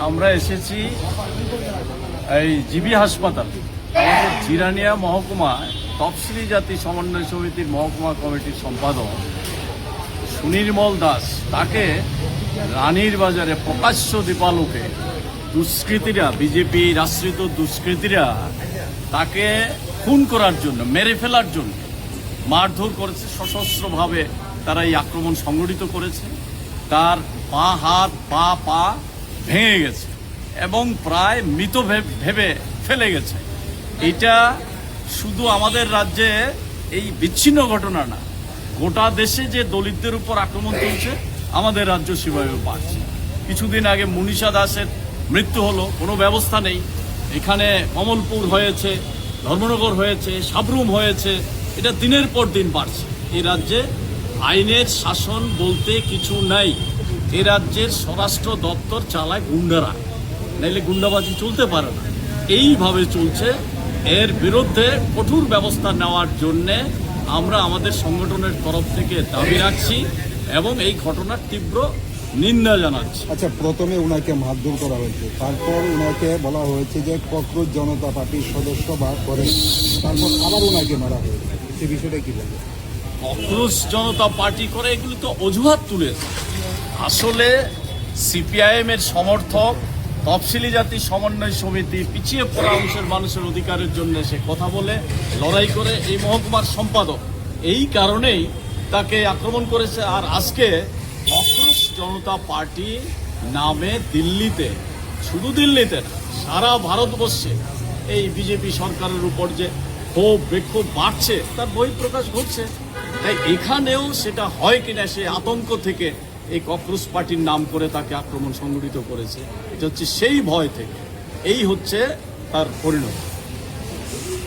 আমরা এসেছি এই জিবি হাসপাতাল আমাদের জিরানিয়া মহকুমা তফসিলি জাতি সমন্বয় সমিতির মহকুমা কমিটির সম্পাদক সুনির্মল দাস, তাকে রানীর বাজারে প্রকাশ্য দীপালোকে দুষ্কৃতীরা, বিজেপি আশ্রিত দুষ্কৃতীরা তাকে খুন করার জন্য, মেরে ফেলার জন্য মারধর করেছে। সশস্ত্রভাবে তারা এই আক্রমণ সংগঠিত করেছে। তার পা, হাত, পা ভেঙে গেছে এবং প্রায় মৃত ভেবে ফেলে গেছে। এটা শুধু আমাদের রাজ্যে এই বিচ্ছিন্ন ঘটনা না, গোটা দেশে যে দলিতদের উপর আক্রমণ চলছে আমাদের রাজ্য সেভাবে বাড়ছে। কিছুদিন আগে মনীষা দাসের মৃত্যু হলো, কোনো ব্যবস্থা নেই। এখানে কমলপুর হয়েছে, ধর্মনগর হয়েছে, সাবরুম হয়েছে। এটা দিনের পর দিন বাড়ছে। এই রাজ্যে আইনের শাসন বলতে কিছু নাই। এই রাজ্যের স্বরাষ্ট্র দপ্তর চালায় গুন্ডারা, নাইলে গুন্ডাবাজি চলতে পারে না। এইভাবে চলছে। এর বিরুদ্ধে কঠোর ব্যবস্থা নেওয়ার জন্যে আমরা আমাদের সংগঠনের তরফ থেকে দাবি রাখছি এবং এই ঘটনার তীব্র নিন্দা জানাচ্ছি। আচ্ছা, প্রথমে ওনাকে মারধর করা হয়েছে, তারপর ওনাকে বলা হয়েছে যে ককরোচ জনতা পার্টির সদস্য বা করে, তারপর আবার ওনাকে মারা হয়েছে। সে বিষয়টা কি বলবো? ককরোচ জনতা পার্টি করে এগুলি তো অজুহাত তুলেছে। আসলে সিপিআইএম এর সমর্থক, তফসিলি জাতি সমন্বয় সমিতি, পিছিয়ে পড়া অংশের মানুষের অধিকারের জন্য সে কথা বলে লড়াই করে এই মহকুমার সম্পাদক। এই কারণেই তাকে আক্রমণ করেছে। আর আজকে ককরোচ জনতা পার্টি নামে দিল্লিতে, শুধু দিল্লিতে না, সারা ভারতবর্ষে এই বিজেপি সরকারের উপর যে ক্ষোভ বিক্ষোভ বাড়ছে তার বহিঃপ্রকাশ ঘটছে। তাই এখানেও সেটা হয় কিনা সে আতঙ্ক থেকে এই ককরোচ পার্টির নাম করে তাকে আক্রমণ সংগঠিত করেছে। এটা হচ্ছে সেই ভয় থেকে, এই হচ্ছে তার পরিণতি।